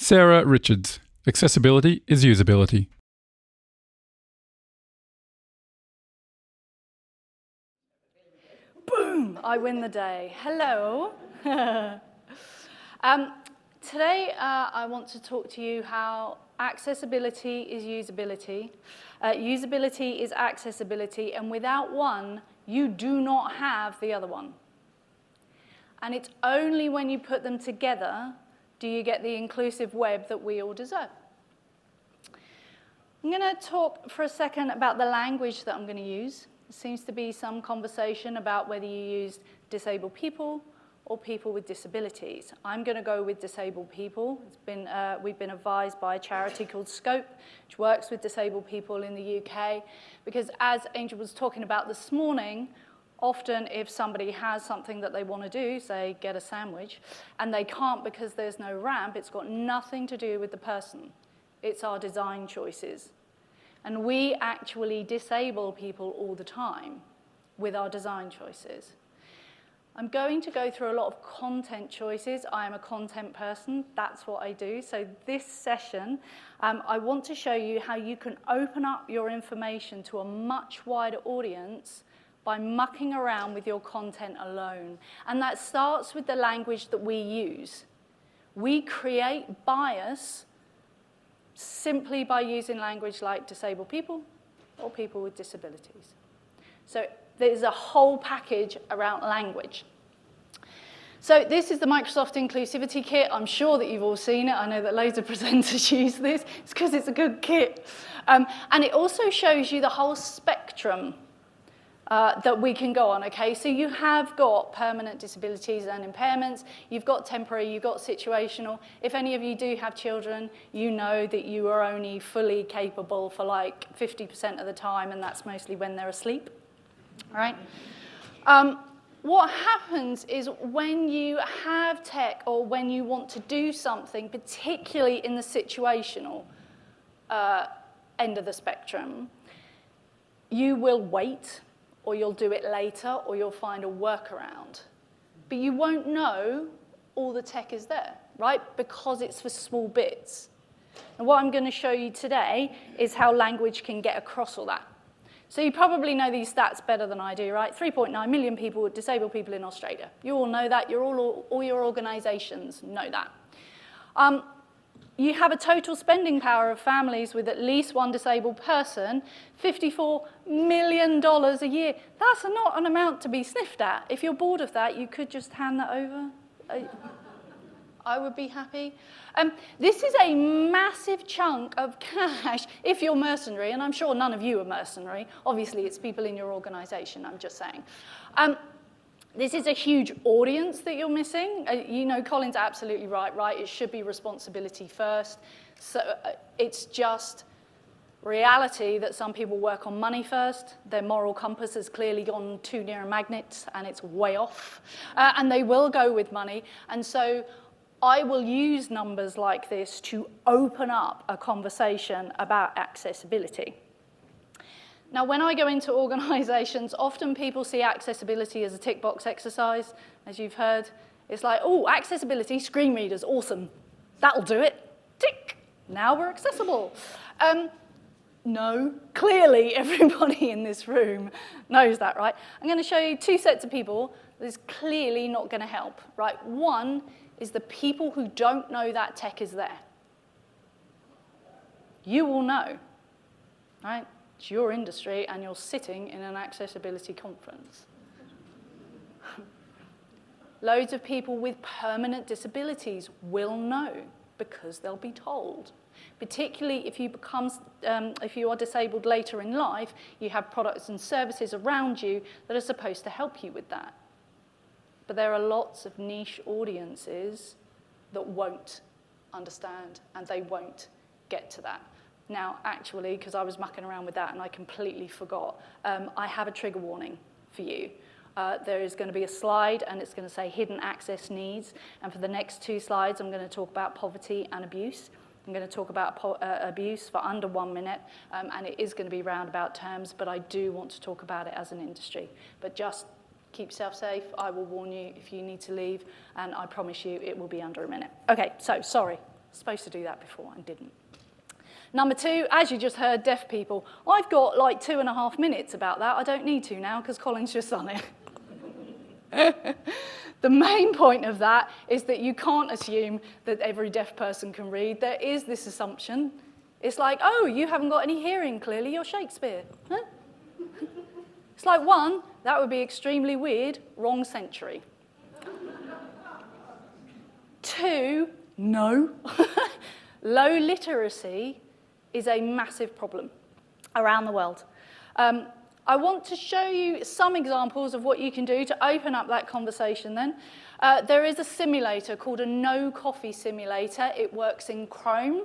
Sarah Richards. Accessibility is usability. Boom! I win the day. Hello. Today, I want to talk to you how accessibility is usability. Usability is accessibility, and without one, you do not have the other one. And it's only when you put them together do you get the inclusive web that we all deserve. I'm going to talk for a second about the language that I'm going to use. There seems to be some conversation about whether you use disabled people or people with disabilities. I'm going to go with disabled people. We've been advised by a charity called Scope, which works with disabled people in the UK, because as Angel was talking about this morning, often if somebody has something that they want to do, say get a sandwich, and they can't because there's no ramp, it's got nothing to do with the person. It's our design choices. And we actually disable people all the time with our design choices. I'm going to go through a lot of content choices. I am a content person. That's what I do. So this session, I want to show you how you can open up your information to a much wider audience by mucking around with your content alone. And that starts with the language that we use. We create bias simply by using language like disabled people or people with disabilities. So there's a whole package around language. So this is the Microsoft Inclusivity kit. I'm sure that you've all seen it. I know that loads of presenters use this. It's because it's a good kit. And it also shows you the whole spectrum that we can go on, okay? So you have got permanent disabilities and impairments. You've got temporary, you've got situational. If any of you do have children, you know that you are only fully capable for like 50% of the time, and that's mostly when they're asleep, all right? What happens is when you have tech or when you want to do something, particularly in the situational end of the spectrum, you will wait, or you'll do it later, or you'll find a workaround. But you won't know all the tech is there, right? Because it's for small bits. And what I'm going to show you today is how language can get across all that. So you probably know these stats better than I do, right? 3.9 million people, disabled people in Australia. You all know that. All your organizations know that. You have a total spending power of families with at least one disabled person, $54 million a year. That's not an amount to be sniffed at. If you're bored of that, you could just hand that over. I would be happy. This is a massive chunk of cash if you're mercenary, and I'm sure none of you are mercenary. Obviously, it's people in your organization, I'm just saying. This is a huge audience that you're missing. You know, Colin's absolutely right? It should be responsibility first. So it's just reality that some people work on money first. Their moral compass has clearly gone too near a magnet, and it's way off. And they will go with money. And so I will use numbers like this to open up a conversation about accessibility. Now, when I go into organizations, often people see accessibility as a tick box exercise, as you've heard. It's like, oh, accessibility, screen readers, awesome. That'll do it. Tick. Now we're accessible. No, clearly everybody in this room knows that, right? I'm going to show you two sets of people that is clearly not going to help, right? One is the people who don't know that tech is there. You will know, right? It's your industry, and you're sitting in an accessibility conference. Loads of people with permanent disabilities will know because they'll be told. Particularly if you are disabled later in life, you have products and services around you that are supposed to help you with that. But there are lots of niche audiences that won't understand, and they won't get to that. Now, actually, because I was mucking around with that and I completely forgot, I have a trigger warning for you. There is going to be a slide, and it's going to say hidden access needs. And for the next two slides, I'm going to talk about poverty and abuse. I'm going to talk about abuse for under 1 minute, and it is going to be roundabout terms, but I do want to talk about it as an industry. But just keep yourself safe. I will warn you if you need to leave, and I promise you it will be under a minute. Okay, so sorry. Supposed to do that before and didn't. Number 2, as you just heard, deaf people. I've got like 2.5 minutes about that. I don't need to now because Colin's just done it. The main point of that is that you can't assume that every deaf person can read. There is this assumption. It's like, oh, you haven't got any hearing, clearly you're Shakespeare. Huh? It's like, 1, that would be extremely weird, wrong century. 2, no. Low literacy is a massive problem around the world. I want to show you some examples of what you can do to open up that conversation then. There is a simulator called a no coffee simulator. It works in Chrome.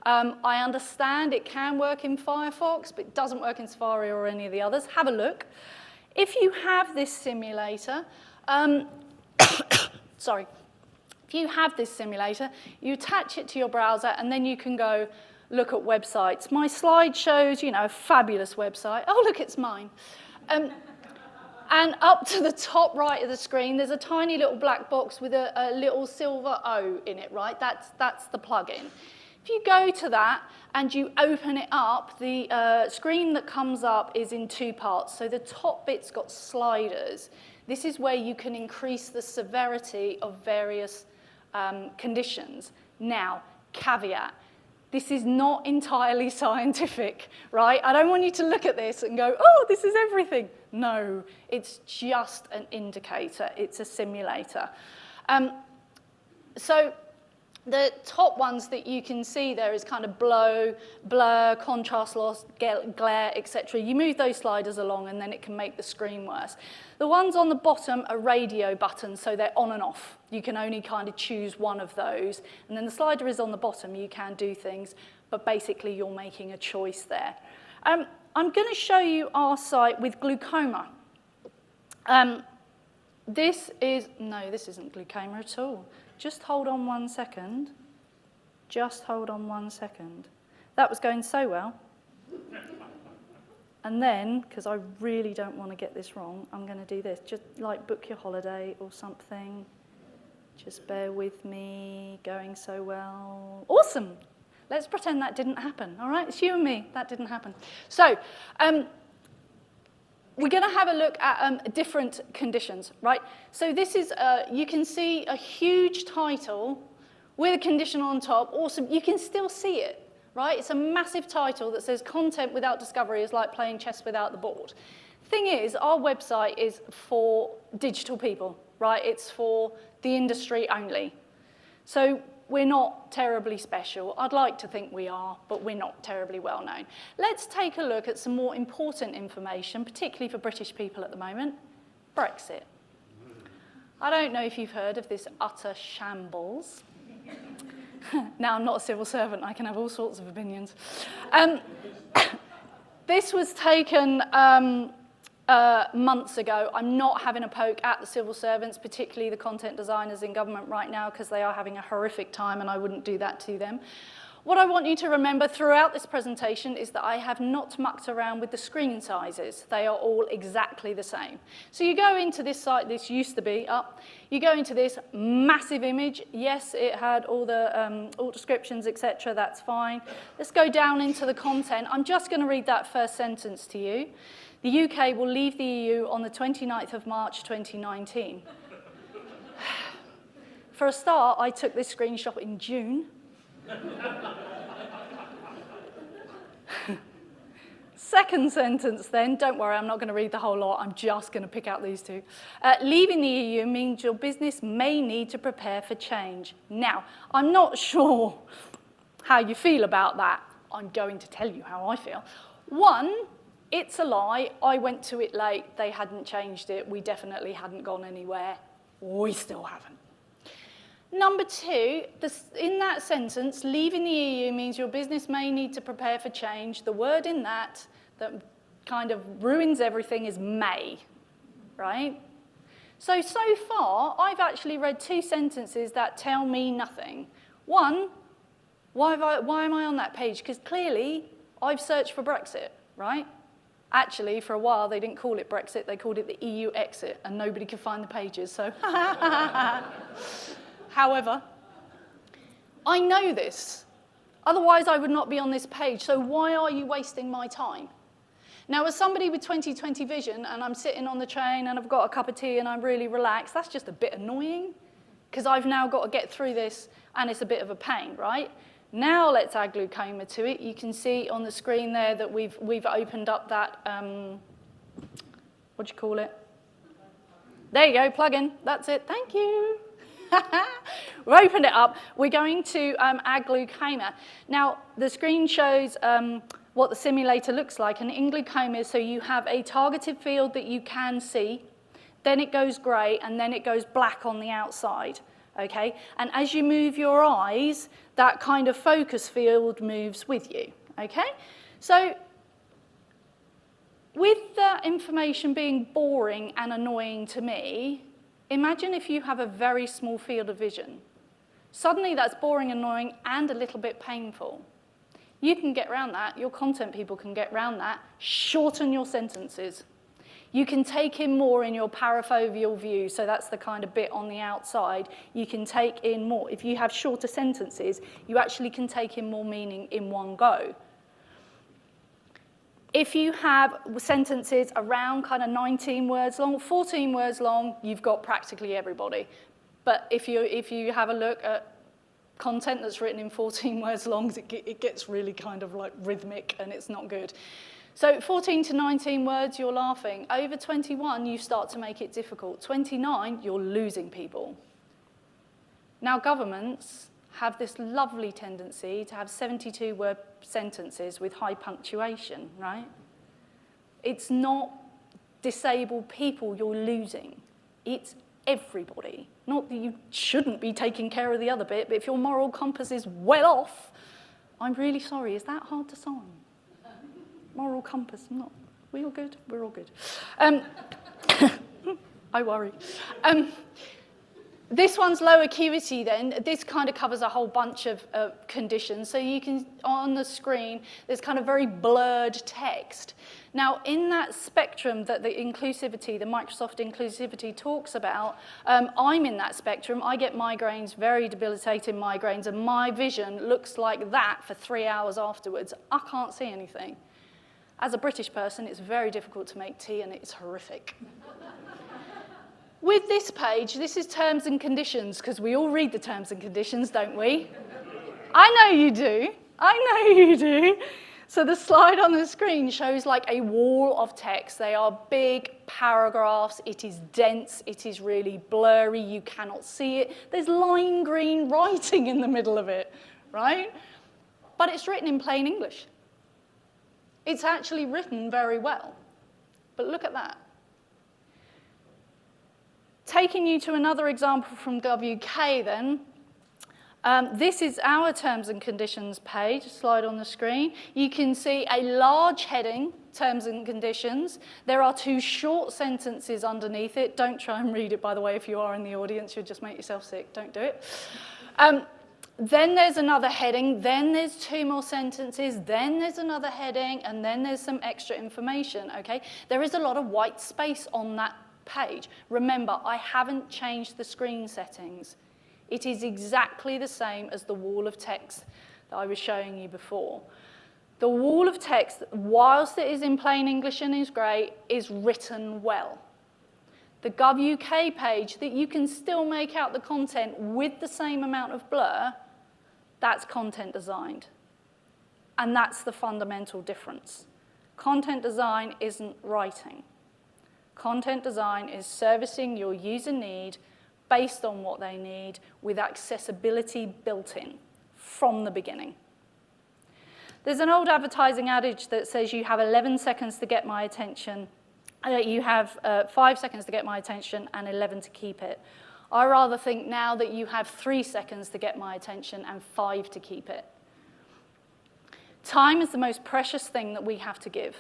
I understand it can work in Firefox, but it doesn't work in Safari or any of the others. Have a look. If you have this simulator, sorry. If you have this simulator, you attach it to your browser, and then you can go look at websites. My slide shows, a fabulous website. Oh, look, it's mine. And up to the top right of the screen, there's a tiny little black box with a little silver O in it, right? That's the plugin. If you go to that and you open it up, the screen that comes up is in 2 parts. So the top bit's got sliders. This is where you can increase the severity of various conditions. Now, caveat. This is not entirely scientific, right? I don't want you to look at this and go, oh, this is everything. No, it's just an indicator. It's a simulator. So the top ones that you can see there is kind of blur, contrast loss, glare, etc. You move those sliders along and then it can make the screen worse. The ones on the bottom are radio buttons, so they're on and off. You can only kind of choose one of those. And then the slider is on the bottom. You can do things, but basically you're making a choice there. I'm going to show you our site with glaucoma. This isn't glaucoma at all. Just hold on 1 second. Just hold on 1 second. That was going so well. And then, because I really don't want to get this wrong, I'm going to do this. Just like book your holiday or something. Just bear with me. Going so well. Awesome. Let's pretend that didn't happen. All right? It's you and me. That didn't happen. So, we're going to have a look at different conditions, right? So this is, you can see a huge title with a condition on top. Awesome. You can still see it, right? It's a massive title that says content without discovery is like playing chess without the board. Thing is, our website is for digital people, right? It's for the industry only. So we're not terribly special. I'd like to think we are, but we're not terribly well known. Let's take a look at some more important information, particularly for British people at the moment. Brexit. I don't know if you've heard of this utter shambles. Now, I'm not a civil servant. I can have all sorts of opinions. This was taken months ago. I'm not having a poke at the civil servants, particularly the content designers in government right now, because they are having a horrific time and I wouldn't do that to them. What I want you to remember throughout this presentation is that I have not mucked around with the screen sizes. They are all exactly the same. So you go into this site, this used to be up, you go into this massive image. Yes, it had all the all descriptions, etc. That's fine. Let's go down into the content. I'm just going to read that first sentence to you. The UK will leave the EU on the 29th of March 2019. For a start, I took this screenshot in June. Second sentence then, don't worry, I'm not going to read the whole lot, I'm just going to pick out these two. Leaving the EU means your business may need to prepare for change. Now, I'm not sure how you feel about that. I'm going to tell you how I feel. One, it's a lie. I went to it late. They hadn't changed it. We definitely hadn't gone anywhere. We still haven't. Number two, in that sentence, leaving the EU means your business may need to prepare for change. The word in that kind of ruins everything is may, right? So far, I've actually read two sentences that tell me nothing. One, why am I on that page? Because clearly, I've searched for Brexit, right? Actually, for a while, they didn't call it Brexit, they called it the EU exit, and nobody could find the pages, so. However, I know this. Otherwise, I would not be on this page. So why are you wasting my time? Now, as somebody with 20/20 vision, and I'm sitting on the train and I've got a cup of tea and I'm really relaxed, that's just a bit annoying because I've now got to get through this and it's a bit of a pain, right? Now let's add glaucoma to it. You can see on the screen there that we've opened up that, what do you call it? There you go, plug-in. That's it. Thank you. We've opened it up. We're going to add glaucoma. Now, the screen shows what the simulator looks like. And in glaucoma, so you have a targeted field that you can see, then it goes grey, and then it goes black on the outside. Okay? And as you move your eyes, that kind of focus field moves with you. Okay? So with that information being boring and annoying to me, imagine if you have a very small field of vision. Suddenly that's boring, annoying, and a little bit painful. You can get around that. Your content people can get around that. Shorten your sentences. You can take in more in your parafoveal view, so that's the kind of bit on the outside. You can take in more. If you have shorter sentences, you actually can take in more meaning in one go. If you have sentences around kind of 19 words long, 14 words long, you've got practically everybody. But if you have a look at content that's written in 14 words long, it gets really kind of like rhythmic and it's not good. So 14 to 19 words, you're laughing. Over 21, you start to make it difficult. 29, you're losing people. Now, governments have this lovely tendency to have 72-word sentences with high punctuation, right? It's not disabled people you're losing. It's everybody. Not that you shouldn't be taking care of the other bit, but if your moral compass is well off, I'm really sorry. Is that hard to sign? Moral compass, not. We all good? We're all good. I worry. This one's low acuity then. This kind of covers a whole bunch of conditions. So you can, on the screen, there's kind of very blurred text. Now, in that spectrum that the Inclusivity, the Microsoft Inclusivity talks about, I'm in that spectrum. I get migraines, very debilitating migraines, and my vision looks like that for 3 hours afterwards. I can't see anything. As a British person, it's very difficult to make tea, and it's horrific. With this page, this is terms and conditions, because we all read the terms and conditions, don't we? I know you do. I know you do. So the slide on the screen shows like a wall of text. They are big paragraphs. It is dense. It is really blurry. You cannot see it. There's lime green writing in the middle of it, right? But it's written in plain English. It's actually written very well. But look at that. Taking you to another example from GovUK then, this is our terms and conditions page, slide on the screen. You can see a large heading, terms and conditions. There are 2 short sentences underneath it. Don't try and read it, by the way, if you are in the audience, you'll just make yourself sick. Don't do it. Then there's another heading, then there's 2 more sentences, then there's another heading, and then there's some extra information, okay? There is a lot of white space on that page. Remember, I haven't changed the screen settings. It is exactly the same as the wall of text that I was showing you before. The wall of text, whilst it is in plain English and is great, is written well. The GovUK page that you can still make out the content with the same amount of blur, that's content designed. And that's the fundamental difference. Content design isn't writing. Content design is servicing your user need based on what they need with accessibility built in from the beginning. There's an old advertising adage that says you have 11 seconds to get my attention, you have 5 seconds to get my attention and 11 to keep it. I rather think now that you have 3 seconds to get my attention and 5 to keep it. Time is the most precious thing that we have to give.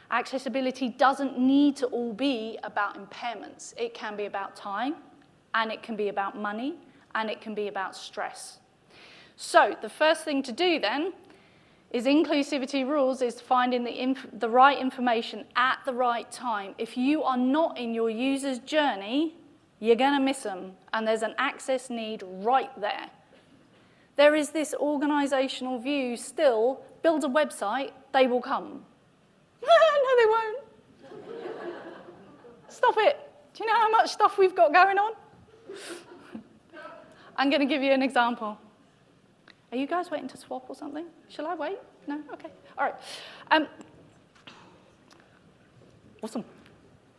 Accessibility doesn't need to all be about impairments. It can be about time, and it can be about money, and it can be about stress. So the first thing to do then is Inclusivity rules is finding the right information at the right time. If you are not in your user's journey, you're going to miss them, and there's an access need right there. there is this organizational view still, build a website, they will come. No, they won't. Stop it. Do you know how much stuff we've got going on? I'm going to give you an example. Are you guys waiting to swap or something? Shall I wait? No? Okay. All right. Awesome.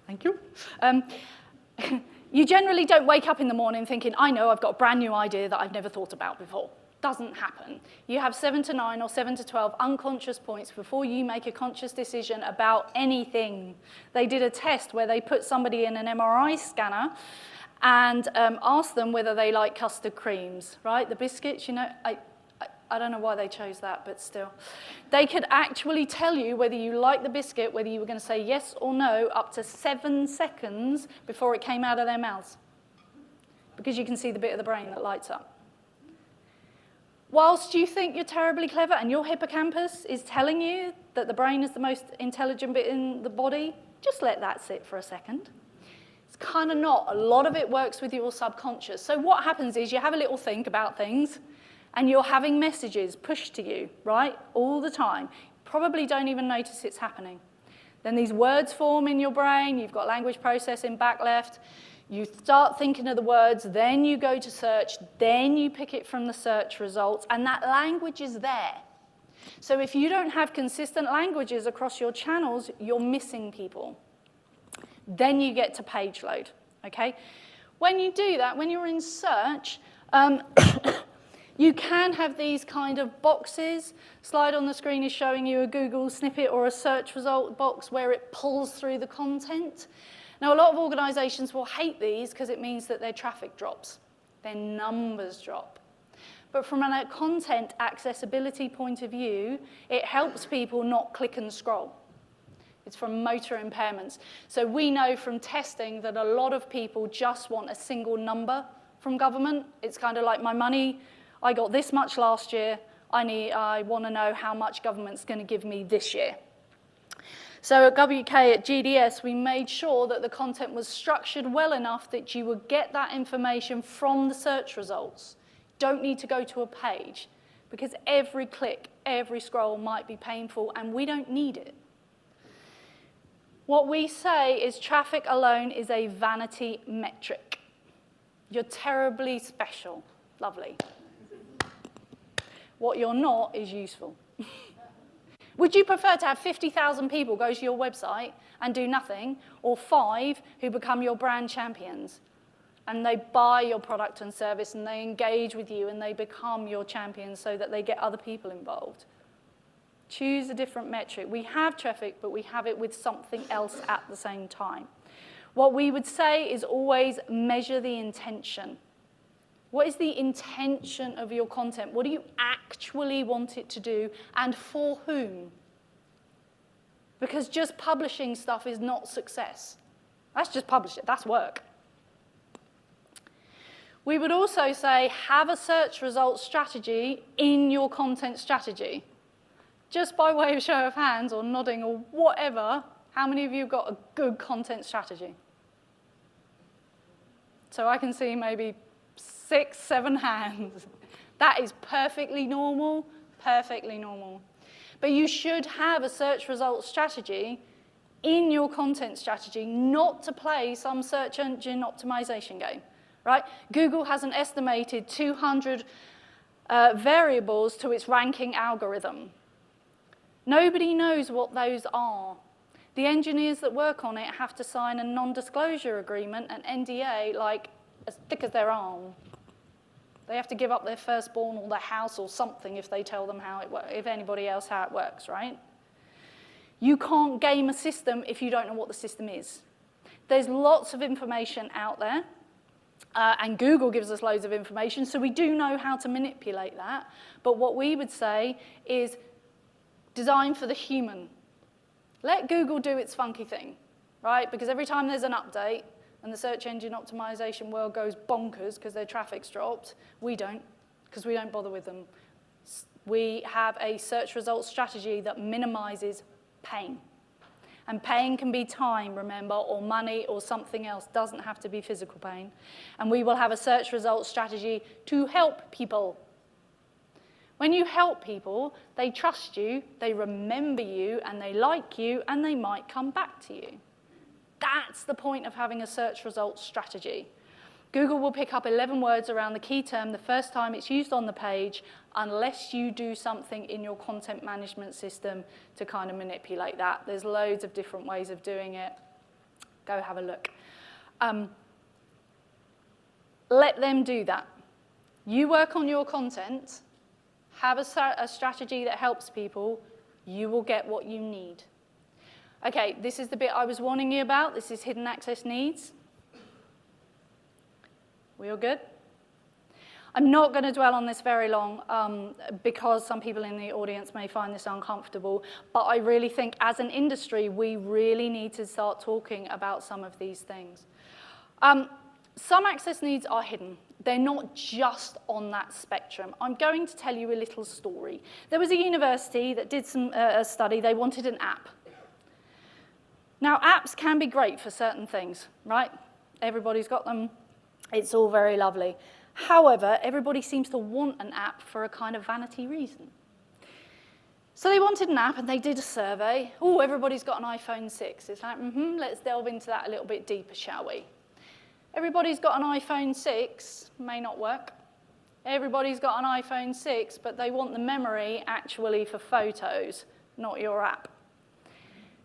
Thank you. You generally don't wake up in the morning thinking, I know I've got a brand new idea that I've never thought about before. Doesn't happen. You have 7 to 9 or 7 to 12 unconscious points before you make a conscious decision about anything. They did a test where they put somebody in an MRI scanner and asked them whether they like custard creams, right? The biscuits, you know, I don't know why they chose that, but still. They could actually tell you whether you like the biscuit, whether you were going to say yes or no, up to 7 seconds before it came out of their mouths. Because you can see the bit of the brain that lights up. Whilst you think you're terribly clever and your hippocampus is telling you that the brain is the most intelligent bit in the body, just let that sit for a second. It's kind of not. A lot of it works with your subconscious. So what happens is you have a little think about things, and you're having messages pushed to you, right, all the time. Probably don't even notice it's happening. Then these words form in your brain. You've got language processing back left. You start thinking of the words, then you go to search, then you pick it from the search results, and that language is there. So if you don't have consistent languages across your channels, you're missing people. Then you get to page load, okay? When you do that, when you're in search, you can have these kind of boxes. Slide on the screen is showing you a Google snippet or a search result box where it pulls through the content. Now, a lot of organizations will hate these because it means that their traffic drops, their numbers drop. But from a content accessibility point of view, it helps people not click and scroll. It's from motor impairments. So we know from testing that a lot of people just want a single number from government. It's kind of like my money. I got this much last year. I want to know how much government's going to give me this year. So at WK, at GDS, we made sure that the content was structured well enough that you would get that information from the search results. Don't need to go to a page, because every click, every scroll might be painful, and we don't need it. What we say is traffic alone is a vanity metric. You're terribly special. Lovely. What you're not is useful. Would you prefer to have 50,000 people go to your website and do nothing, or 5 who become your brand champions? And they buy your product and service, and they engage with you, and they become your champions so that they get other people involved. Choose a different metric. We have traffic, but we have it with something else at the same time. What we would say is always measure the intention. What is the intention of your content? What do you actually want it to do, and for whom? Because just publishing stuff is not success. That's just publish it. That's work. We would also say have a search results strategy in your content strategy. Just by way of show of hands or nodding or whatever, how many of you have got a good content strategy? So I can see maybe 6, 7 hands. That is perfectly normal, perfectly normal. But you should have a search results strategy in your content strategy, not to play some search engine optimization game, right? Google has an estimated 200 variables to its ranking algorithm. Nobody knows what those are. The engineers that work on it have to sign a non-disclosure agreement, an NDA, like as thick as their arm. They have to give up their firstborn or their house or something if they tell them how it works, if anybody else how it works, right? You can't game a system if you don't know what the system is. There's lots of information out there, and Google gives us loads of information, so we do know how to manipulate that. But what we would say is design for the human. Let Google do its funky thing, right? Because every time there's an update and the search engine optimization world goes bonkers because their traffic's dropped, we don't, because we don't bother with them. We have a search results strategy that minimizes pain. And pain can be time, remember, or money, or something else. Doesn't have to be physical pain. And we will have a search results strategy to help people, When you help people, they trust you, they remember you, and they like you, and they might come back to you. That's the point of having a search results strategy. Google will pick up 11 words around the key term the first time it's used on the page, unless you do something in your content management system to kind of manipulate that. There's loads of different ways of doing it. Go have a look. Let them do that. You work on your content, have a strategy that helps people, you will get what you need. Okay, this is the bit I was warning you about. This is hidden access needs. We all good? I'm not going to dwell on this very long because some people in the audience may find this uncomfortable, but I really think as an industry, we really need to start talking about some of these things. Some access needs are hidden. They're not just on that spectrum. I'm going to tell you a little story. There was a university that did a study. They wanted an app. Now, apps can be great for certain things, right? Everybody's got them. It's all very lovely. However, everybody seems to want an app for a kind of vanity reason. So they wanted an app, and they did a survey. Oh, everybody's got an iPhone 6. It's like, let's delve into that a little bit deeper, shall we? Everybody's got an iPhone 6, may not work. Everybody's got an iPhone 6, but they want the memory actually for photos, not your app.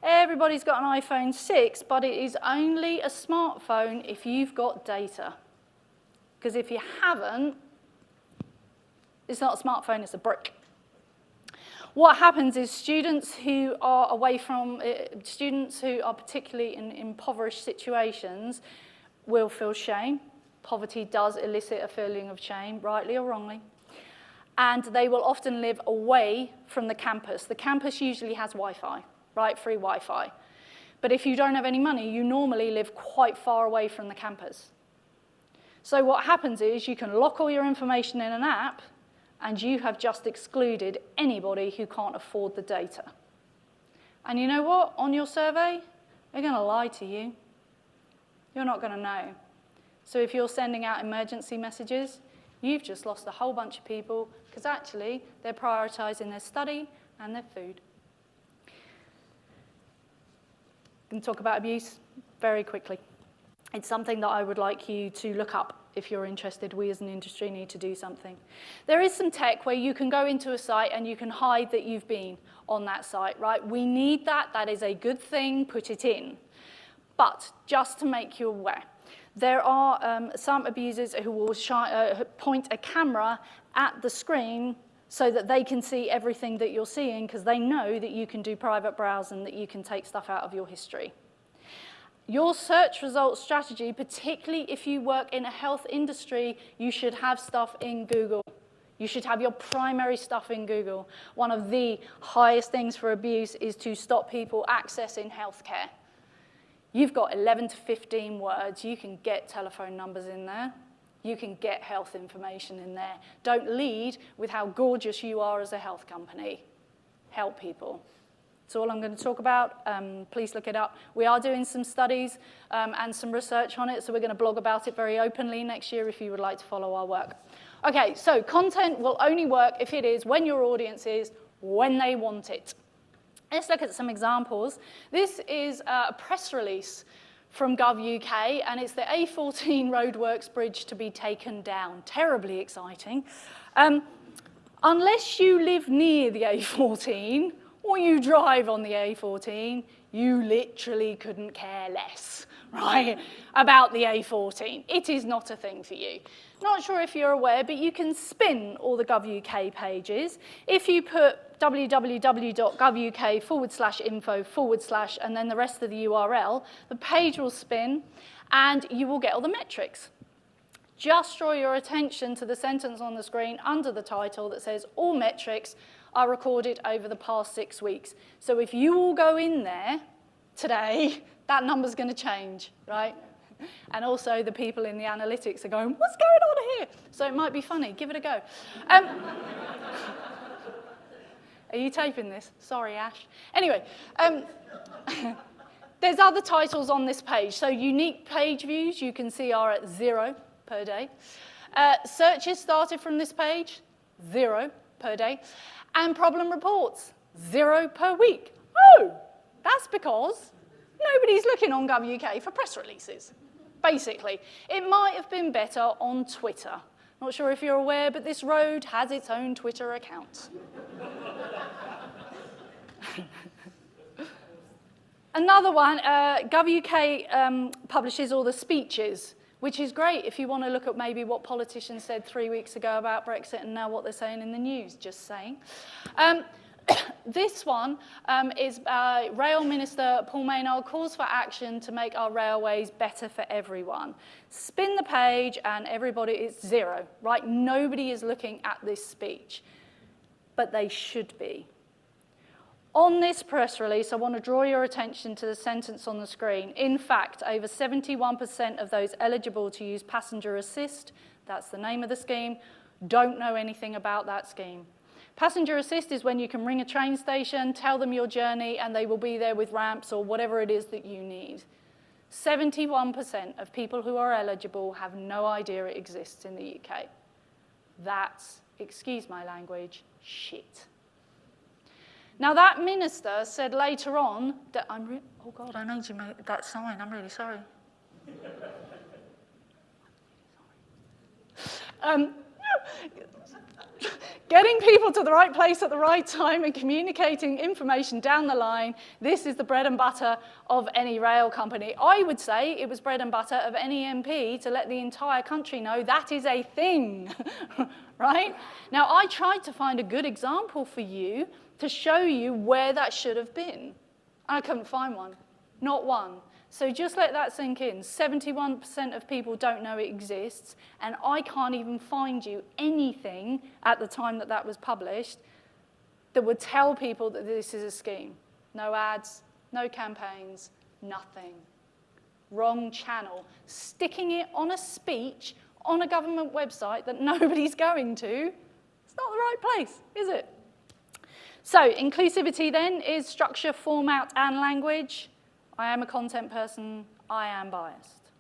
Everybody's got an iPhone 6, but it is only a smartphone if you've got data. Because if you haven't, it's not a smartphone, it's a brick. What happens is students who are particularly in impoverished situations will feel shame. Poverty does elicit a feeling of shame, rightly or wrongly. And they will often live away from the campus. The campus usually has Wi-Fi, right? Free Wi-Fi. But if you don't have any money, you normally live quite far away from the campus. So what happens is you can lock all your information in an app, and you have just excluded anybody who can't afford the data. And you know what? On your survey, they're going to lie to you. You're not going to know. So if you're sending out emergency messages, you've just lost a whole bunch of people because actually they're prioritizing their study and their food. I'm going to talk about abuse very quickly. It's something that I would like you to look up if you're interested. We as an industry need to do something. There is some tech where you can go into a site and you can hide that you've been on that site, right? We need that. That is a good thing. Put it in. But just to make you aware, there are some abusers who will point a camera at the screen so that they can see everything that you're seeing because they know that you can do private browsing, that you can take stuff out of your history. Your search results strategy, particularly if you work in a health industry, you should have stuff in Google. You should have your primary stuff in Google. One of the highest things for abuse is to stop people accessing healthcare. You've got 11 to 15 words. You can get telephone numbers in there. You can get health information in there. Don't lead with how gorgeous you are as a health company. Help people. That's all I'm going to talk about. Please look it up. We are doing some studies and some research on it, so we're going to blog about it very openly next year if you would like to follow our work. Okay, so content will only work if it is when your audience is, when they want it. Let's look at some examples. This is a press release from Gov UK, and it's the A14 roadworks bridge to be taken down. Terribly exciting. Unless you live near the A14 or you drive on the A14, you literally couldn't care less, right, about the A14. It is not a thing for you. Not sure if you're aware, but you can spin all the Gov UK pages. If you put www.govuk/info/ and then the rest of the URL, the page will spin and you will get all the metrics. Just draw your attention to the sentence on the screen under the title that says all metrics are recorded over the past 6 weeks. So if you all go in there today, that number's going to change, right? And also the people in the analytics are going, what's going on here? So it might be funny. Give it a go. Are you taping this? Sorry, Ash. Anyway, there's other titles on this page. So unique page views, you can see, are at 0 per day. Searches started from this page, 0. per day. And problem reports, 0 per week. Oh, that's because nobody's looking on Gov.uk for press releases, basically. It might have been better on Twitter. Not sure if you're aware, but this road has its own Twitter account. Another one, Gov.uk publishes all the speeches, which is great if you want to look at maybe what politicians said 3 weeks ago about Brexit and now what they're saying in the news, just saying. This one is Rail Minister Paul Maynard calls for action to make our railways better for everyone. Spin the page and everybody, it's 0, right? Nobody is looking at this speech, but they should be. On this press release, I want to draw your attention to the sentence on the screen. In fact, over 71% of those eligible to use passenger assist, that's the name of the scheme, don't know anything about that scheme. Passenger assist is when you can ring a train station, tell them your journey, and they will be there with ramps or whatever it is that you need. 71% of people who are eligible have no idea it exists in the UK. That's, excuse my language, shit. Now that minister said later on that oh God, I need to make that sign, I'm really sorry. Getting people to the right place at the right time and communicating information down the line, this is the bread and butter of any rail company. I would say it was bread and butter of any MP to let the entire country know that is a thing, right? Now, I tried to find a good example for you to show you where that should have been. I couldn't find one, not one. So just let that sink in. 71% of people don't know it exists, and I can't even find you anything at the time that that was published that would tell people that this is a scheme. No ads, no campaigns, nothing. Wrong channel. Sticking it on a speech on a government website that nobody's going to, it's not the right place, is it? So inclusivity then is structure, format, and language. I am a content person, I am biased.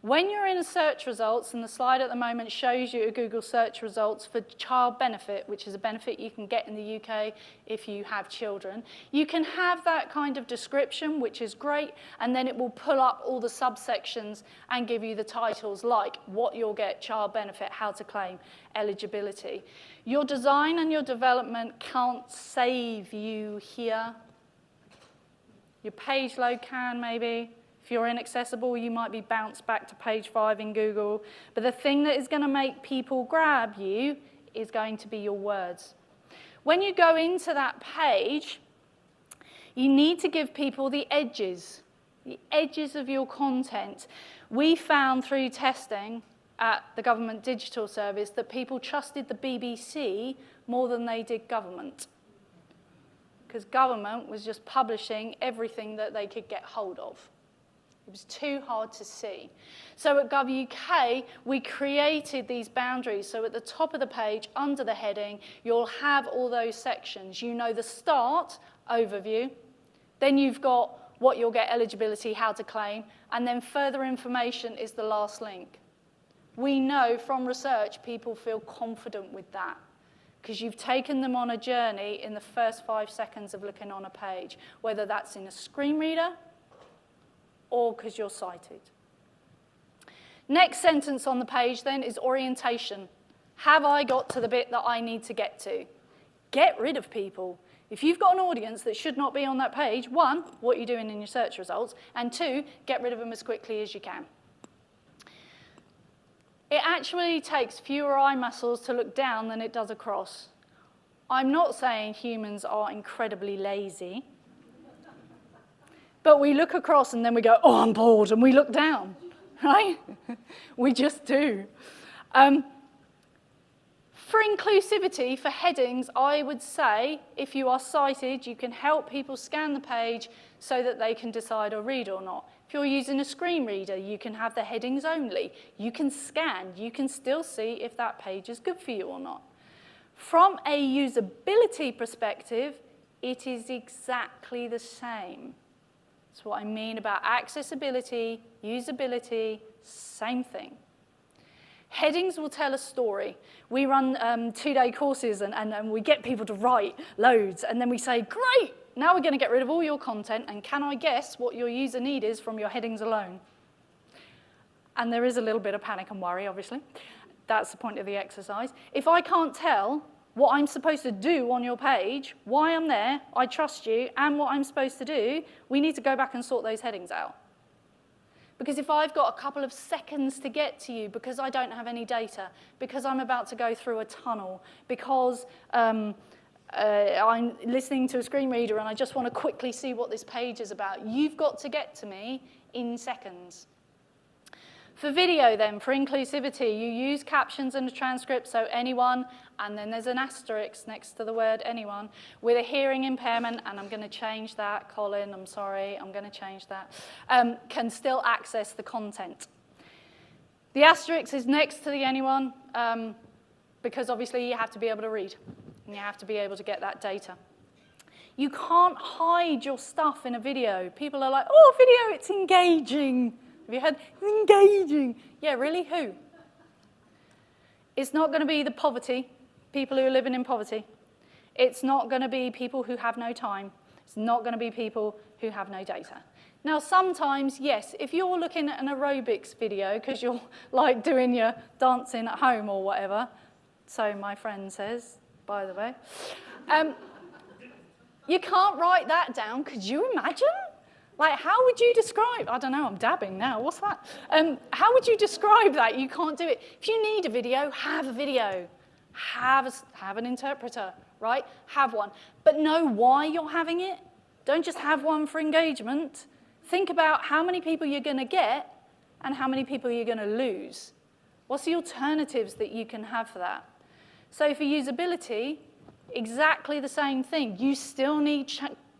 When you're in a search results, and the slide at the moment shows you a Google search results for child benefit, which is a benefit you can get in the UK if you have children, you can have that kind of description, which is great, and then it will pull up all the subsections and give you the titles like what you'll get, child benefit, how to claim, eligibility. Your design and your development can't save you here. Your page load can, maybe. If you're inaccessible, you might be bounced back to page 5 in Google. But the thing that is going to make people grab you is going to be your words. When you go into that page, you need to give people the edges of your content. We found through testing at the Government Digital Service that people trusted the BBC more than they did government, because government was just publishing everything that they could get hold of. It was too hard to see. So at Gov.uk, we created these boundaries. So at the top of the page, under the heading, you'll have all those sections. You know the start, overview. Then you've got what you'll get, eligibility, how to claim. And then further information is the last link. We know from research people feel confident with that, because you've taken them on a journey in the first 5 seconds of looking on a page, whether that's in a screen reader or because you're sighted. Next sentence on the page then is orientation. Have I got to the bit that I need to get to? Get rid of people. If you've got an audience that should not be on that page, 1, what you're doing in your search results, and 2, get rid of them as quickly as you can. It actually takes fewer eye muscles to look down than it does across. I'm not saying humans are incredibly lazy, but we look across and then we go, oh, I'm bored, and we look down, right? We just do. For inclusivity, for headings, I would say, if you are sighted, you can help people scan the page so that they can decide or read or not. If you're using a screen reader, you can have the headings only. You can scan. You can still see if that page is good for you or not. From a usability perspective, it is exactly the same. That's what I mean about accessibility, usability, same thing. Headings will tell a story. We run 2-day courses and we get people to write loads, and then we say, great, now we're going to get rid of all your content, and can I guess what your user need is from your headings alone? And there is a little bit of panic and worry, obviously. That's the point of the exercise. If I can't tell what I'm supposed to do on your page, why I'm there, I trust you, and what I'm supposed to do, we need to go back and sort those headings out. Because if I've got a couple of seconds to get to you because I don't have any data, because I'm about to go through a tunnel, because I'm listening to a screen reader and I just want to quickly see what this page is about, you've got to get to me in seconds. For video then, for inclusivity, you use captions and a transcript, so anyone, and then there's an asterisk next to the word anyone, with a hearing impairment, and I'm going to change that, Colin, I'm sorry, I'm going to change that, can still access the content. The asterisk is next to the anyone, because obviously you have to be able to read, and you have to be able to get that data. You can't hide your stuff in a video. People are like, oh, video, it's engaging. Have you heard? Engaging. Yeah, really, who? It's not going to be the poverty, people who are living in poverty. It's not going to be people who have no time. It's not going to be people who have no data. Now, sometimes, yes, if you're looking at an aerobics video because you're like doing your dancing at home or whatever, so my friend says, by the way, you can't write that down. Could you imagine? Like, how would you describe, I don't know, I'm dabbing now, what's that? How would you describe that? You can't do it. If you need a video, have a video. Have an interpreter, right? Have one. But know why you're having it. Don't just have one for engagement. Think about how many people you're going to get and how many people you're going to lose. What's the alternatives that you can have for that? So for usability, exactly the same thing. You still need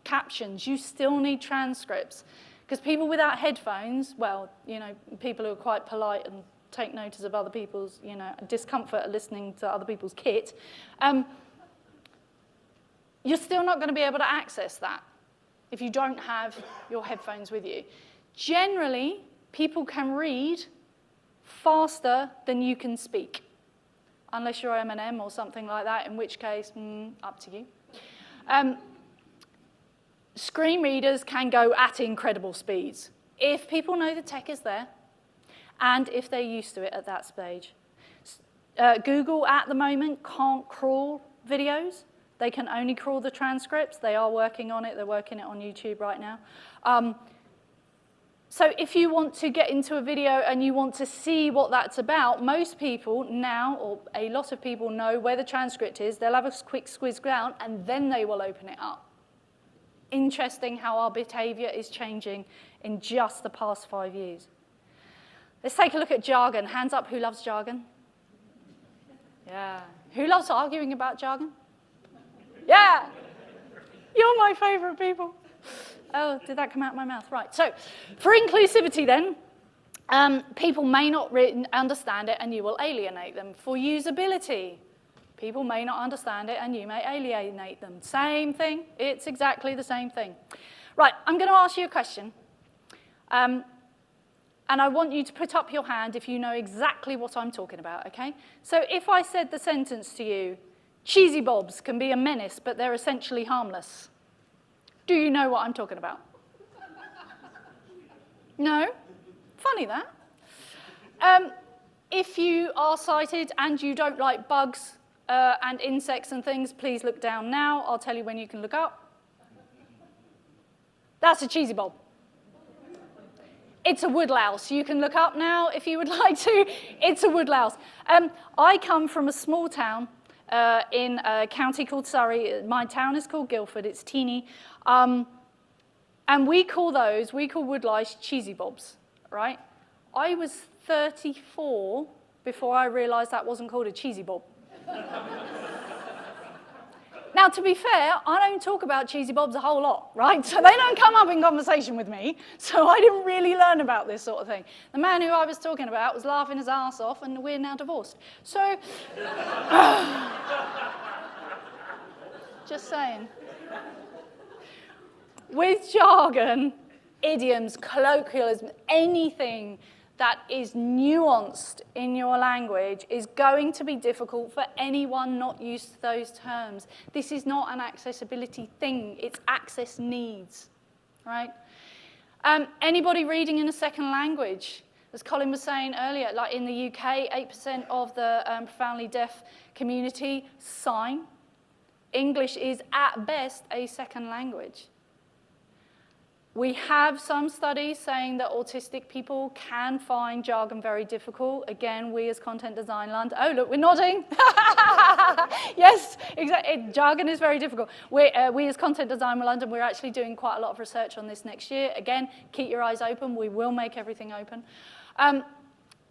captions, you still need transcripts. Because people without headphones, well, you know, people who are quite polite and take notice of other people's, you know, discomfort at listening to other people's kit, you're still not going to be able to access that if you don't have your headphones with you. Generally, people can read faster than you can speak, unless you're Eminem or something like that, in which case, up to you. Screen readers can go at incredible speeds if people know the tech is there and if they're used to it at that stage. Google at the moment can't crawl videos. They can only crawl the transcripts. They are working on it. They're working it on YouTube right now. So if you want to get into a video and you want to see what that's about, most people now, or a lot of people, know where the transcript is. They'll have a quick squiz down and then they will open it up. Interesting how our behavior is changing in just the past 5 years. Let's take a look at jargon. Hands up, who loves jargon? Yeah. Who loves arguing about jargon? Yeah. You're my favorite people. Oh, did that come out of my mouth? Right. So for inclusivity then, people may not understand it and you will alienate them. For usability, people may not understand it and you may alienate them. Same thing. It's exactly the same thing. Right, I'm going to ask you a question. And I want you to put up your hand if you know exactly what I'm talking about, okay? So if I said the sentence to you, cheesy bobs can be a menace, but they're essentially harmless. Do you know what I'm talking about? No? Funny that. If you are sighted and you don't like bugs, and insects and things, please look down now. I'll tell you when you can look up. That's a cheesy bob. It's a woodlouse. You can look up now if you would like to. It's a woodlouse. I come from a small town in a county called Surrey. My town is called Guildford. It's teeny. And we call woodlice cheesy bobs, right? I was 34 before I realized that wasn't called a cheesy bob. Now, to be fair, I don't talk about cheesy bobs a whole lot, right? So they don't come up in conversation with me, so I didn't really learn about this sort of thing. The man who I was talking about was laughing his ass off, and we're now divorced. So, just saying. With jargon, idioms, colloquialism, anything that is nuanced in your language is going to be difficult for anyone not used to those terms. This is not an accessibility thing, it's access needs, right? Anybody reading in a second language? As Colin was saying earlier, like in the UK, 8% of the profoundly deaf community sign. English is at best a second language. We have some studies saying that autistic people can find jargon very difficult. Again, we as Content Design London, oh look, we're nodding. Yes, exactly. Jargon is very difficult. We as Content Design London, we're actually doing quite a lot of research on this next year. Again, keep your eyes open. We will make everything open.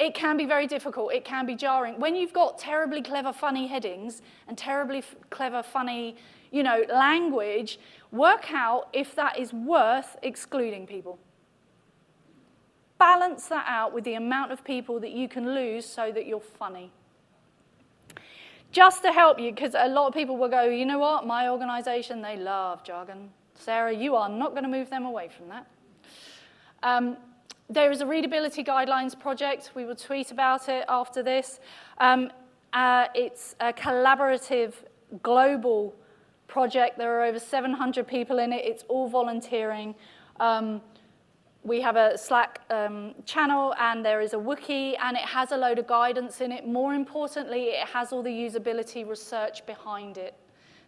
It can be very difficult. It can be jarring. When you've got terribly clever, funny headings and terribly clever, funny, language, work out if that is worth excluding people. Balance that out with the amount of people that you can lose so that you're funny. Just to help you, because a lot of people will go, you know what, my organisation, they love jargon. Sarah, you are not going to move them away from that. There is a readability guidelines project. We will tweet about it after this. It's a collaborative, global project. There are over 700 people in it. It's all volunteering. We have a Slack channel, and there is a wiki, and it has a load of guidance in it. More importantly, it has all the usability research behind it.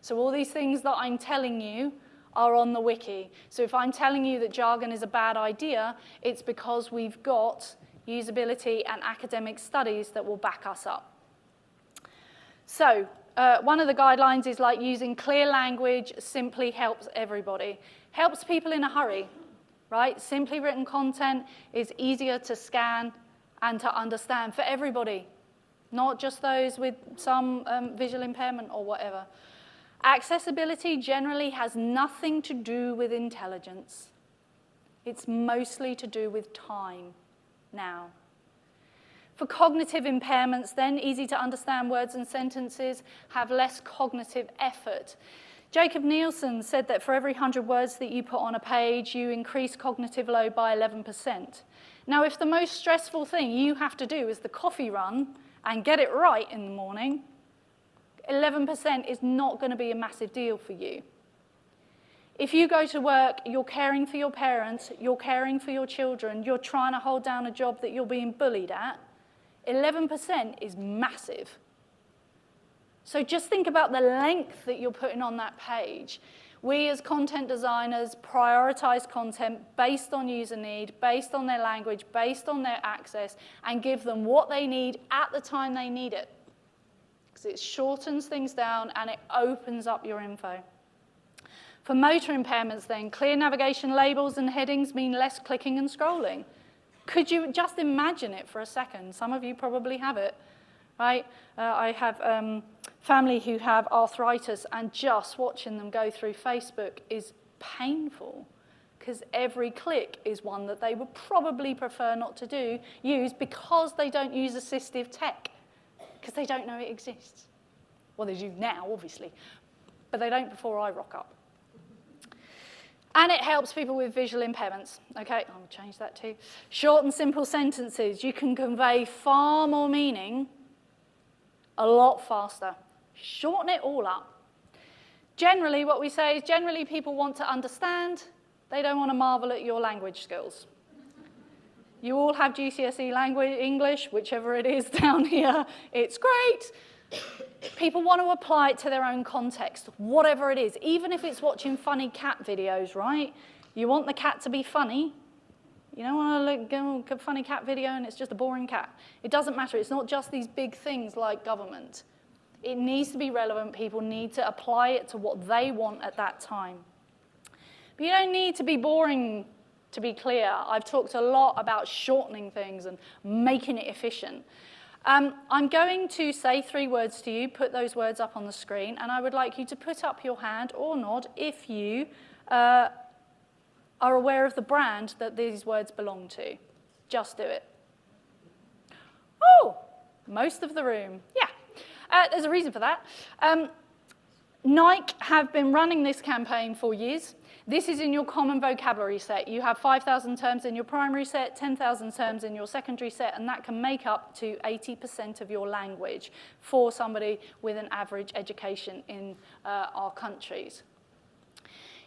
So all these things that I'm telling you are on the wiki. So if I'm telling you that jargon is a bad idea, it's because we've got usability and academic studies that will back us up. So one of the guidelines is like using clear language simply helps everybody. Helps people in a hurry, right? Simply written content is easier to scan and to understand for everybody, not just those with some visual impairment or whatever. Accessibility generally has nothing to do with intelligence. It's mostly to do with time now. For cognitive impairments, then, easy to understand words and sentences have less cognitive effort. Jacob Nielsen said that for every 100 words that you put on a page, you increase cognitive load by 11%. Now, if the most stressful thing you have to do is the coffee run and get it right in the morning, 11% is not going to be a massive deal for you. If you go to work, you're caring for your parents, you're caring for your children, you're trying to hold down a job that you're being bullied at, 11% is massive. So just think about the length that you're putting on that page. We as content designers prioritize content based on user need, based on their language, based on their access, and give them what they need at the time they need it. Because it shortens things down and it opens up your info. For motor impairments then, clear navigation labels and headings mean less clicking and scrolling. Could you just imagine it for a second? Some of you probably have it, right? I have family who have arthritis, and just watching them go through Facebook is painful because every click is one that they would probably prefer not to use because they don't use assistive tech. Because they don't know it exists. Well, they do now, obviously, but they don't before I rock up. And it helps people with visual impairments. Okay, I'll change that too. Short and simple sentences. You can convey far more meaning a lot faster. Shorten it all up. Generally, what we say is generally people want to understand. They don't want to marvel at your language skills. You all have GCSE language, English, whichever it is down here. It's great. People want to apply it to their own context, whatever it is, even if it's watching funny cat videos, right? You want the cat to be funny. You don't want to look at a funny cat video and it's just a boring cat. It doesn't matter. It's not just these big things like government. It needs to be relevant. People need to apply it to what they want at that time. But you don't need to be boring. To be clear, I've talked a lot about shortening things and making it efficient. I'm going to say 3 words to you, put those words up on the screen, and I would like you to put up your hand or nod if you are aware of the brand that these words belong to. Just do it. Oh, most of the room. Yeah, there's a reason for that. Nike have been running this campaign for years. This is in your common vocabulary set. You have 5,000 terms in your primary set, 10,000 terms in your secondary set, and that can make up to 80% of your language for somebody with an average education in our countries.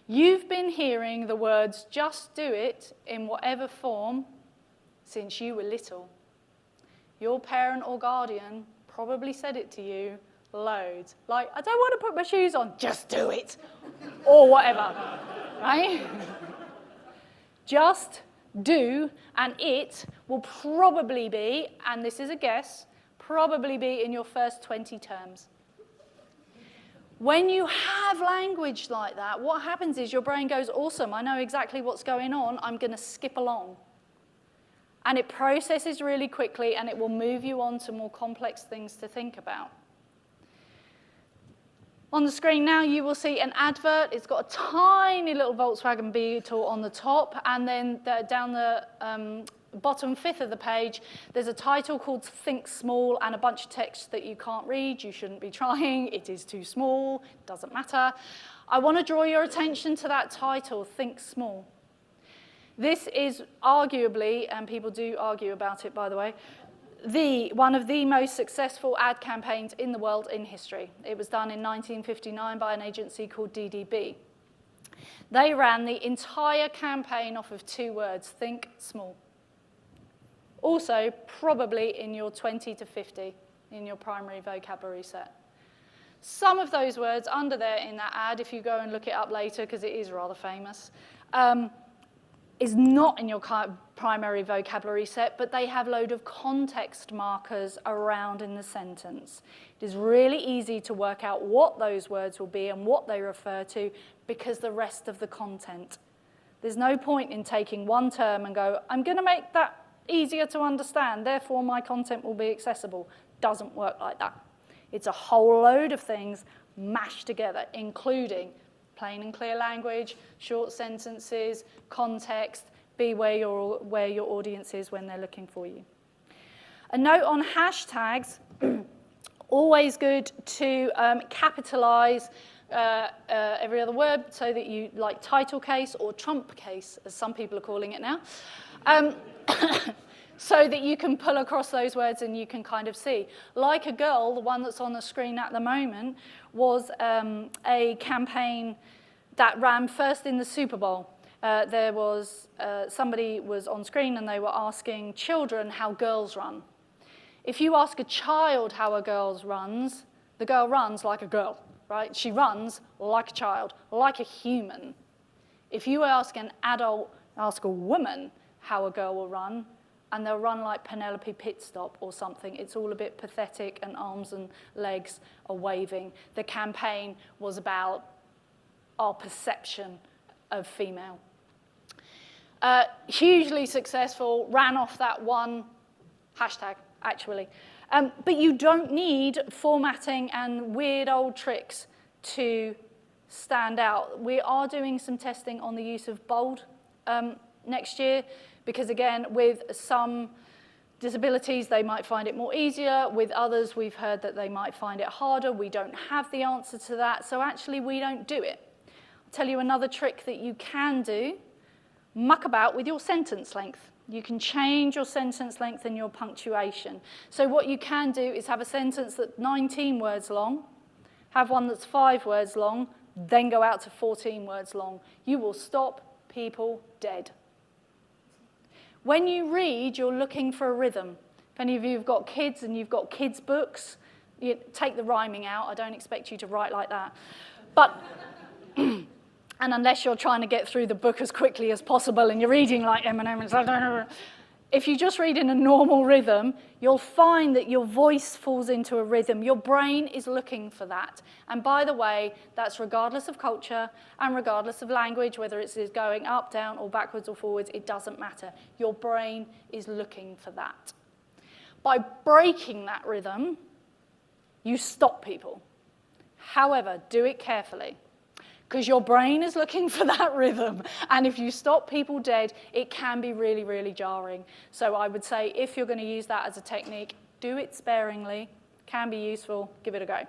You've been hearing the words, just do it, in whatever form since you were little. Your parent or guardian probably said it to you loads. Like, I don't want to put my shoes on, just do it. Or whatever, right? Just do, and it will probably be, and this is a guess, probably be in your first 20 terms. When you have language like that, what happens is your brain goes, awesome, I know exactly what's going on, I'm going to skip along. And it processes really quickly, and it will move you on to more complex things to think about. On the screen now, you will see an advert. It's got a tiny little Volkswagen Beetle on the top, and then down the bottom fifth of the page, there's a title called Think Small and a bunch of text that you can't read. You shouldn't be trying. It is too small. Doesn't matter. I want to draw your attention to that title, Think Small. This is arguably, and people do argue about it, by the way, one of the most successful ad campaigns in the world in history. It was done in 1959 by an agency called DDB. They ran the entire campaign off of 2 words, think small. Also, probably in your 20 to 50 in your primary vocabulary set. Some of those words under there in that ad, if you go and look it up later, because it is rather famous, is not in your primary vocabulary set, but they have a load of context markers around in the sentence. It is really easy to work out what those words will be and what they refer to because the rest of the content. There's no point in taking one term and go, I'm going to make that easier to understand, therefore my content will be accessible. Doesn't work like that. It's a whole load of things mashed together, including plain and clear language, short sentences, context, be where your audience is when they're looking for you. A note on hashtags, always good to capitalize every other word so that you, like title case or trump case, as some people are calling it now, so that you can pull across those words and you can kind of see. Like a Girl, the one that's on the screen at the moment, was a campaign that ran first in the Super Bowl. There was somebody was on screen and they were asking children how girls run. If you ask a child how a girl runs, the girl runs like a girl, right? She runs like a child, like a human. If you ask an adult, ask a woman how a girl will run, and they'll run like Penelope Pitstop or something. It's all a bit pathetic and arms and legs are waving. The campaign was about our perception of female. Hugely successful, ran off that one hashtag, actually. But you don't need formatting and weird old tricks to stand out. We are doing some testing on the use of bold next year, because again, with some disabilities, they might find it more easier. With others, we've heard that they might find it harder. We don't have the answer to that, so actually we don't do it. I'll tell you another trick that you can do. Muck about with your sentence length. You can change your sentence length and your punctuation. So what you can do is have a sentence that's 19 words long, have one that's 5 words long, then go out to 14 words long. You will stop people dead. When you read, you're looking for a rhythm. If any of you have got kids and you've got kids' books, you take the rhyming out. I don't expect you to write like that. But, and unless you're trying to get through the book as quickly as possible and you're reading like Eminem, if you just read in a normal rhythm, you'll find that your voice falls into a rhythm. Your brain is looking for that. And by the way, that's regardless of culture and regardless of language, whether it's going up, down, or backwards or forwards, it doesn't matter. Your brain is looking for that. By breaking that rhythm, you stop people. However, do it carefully, because your brain is looking for that rhythm. And if you stop people dead, it can be really, really jarring. So I would say if you're going to use that as a technique, do it sparingly. Can be useful. Give it a go.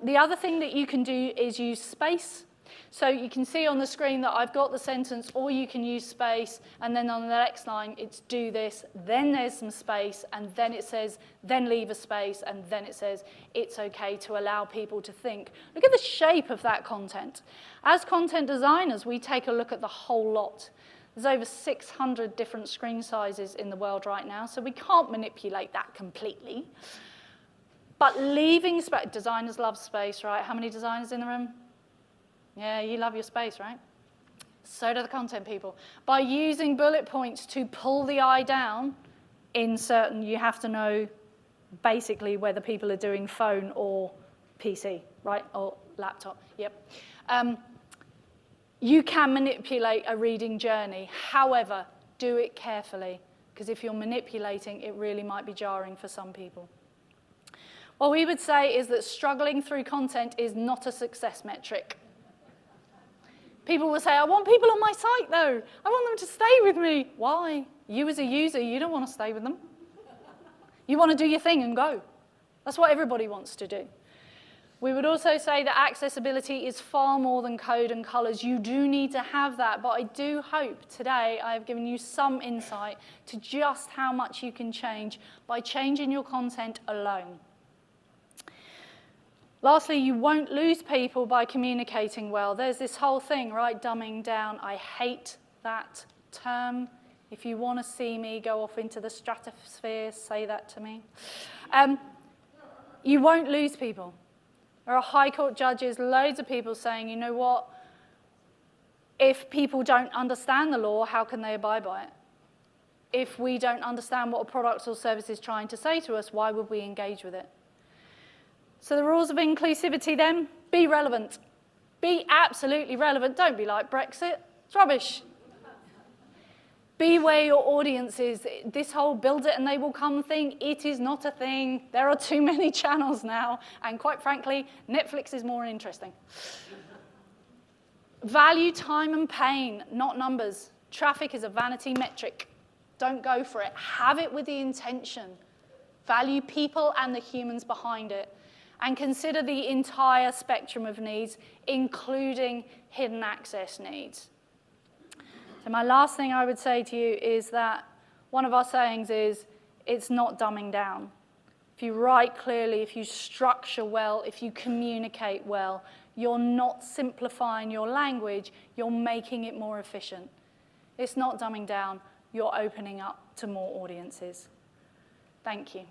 The other thing that you can do is use space. So you can see on the screen that I've got the sentence, or you can use space, and then on the next line, it's do this, then there's some space, and then it says, then leave a space, and then it says, it's okay to allow people to think. Look at the shape of that content. As content designers, we take a look at the whole lot. There's over 600 different screen sizes in the world right now, so we can't manipulate that completely. But leaving space, designers love space, right? How many designers in the room? Yeah, you love your space, right? So do the content people. By using bullet points to pull the eye down, in certain, you have to know basically whether people are doing phone or PC, right? Or laptop, yep. You can manipulate a reading journey. However, do it carefully, because if you're manipulating, it really might be jarring for some people. What we would say is that struggling through content is not a success metric. People will say, I want people on my site, though. I want them to stay with me. Why? You as a user, you don't want to stay with them. You want to do your thing and go. That's what everybody wants to do. We would also say that accessibility is far more than code and colors. You do need to have that, but I do hope today I have given you some insight to just how much you can change by changing your content alone. Lastly, you won't lose people by communicating well. There's this whole thing, right, dumbing down. I hate that term. If you want to see me go off into the stratosphere, say that to me. You won't lose people. There are high court judges, loads of people saying, you know what, if people don't understand the law, how can they abide by it? If we don't understand what a product or service is trying to say to us, why would we engage with it? So the rules of inclusivity then, be relevant. Be absolutely relevant. Don't be like Brexit. It's rubbish. Be where your audience is. This whole build it and they will come thing, it is not a thing. There are too many channels now. And quite frankly, Netflix is more interesting. Value time and pain, not numbers. Traffic is a vanity metric. Don't go for it. Have it with the intention. Value people and the humans behind it. And consider the entire spectrum of needs, including hidden access needs. So my last thing I would say to you is that one of our sayings is, it's not dumbing down. If you write clearly, if you structure well, if you communicate well, you're not simplifying your language, you're making it more efficient. It's not dumbing down, you're opening up to more audiences. Thank you.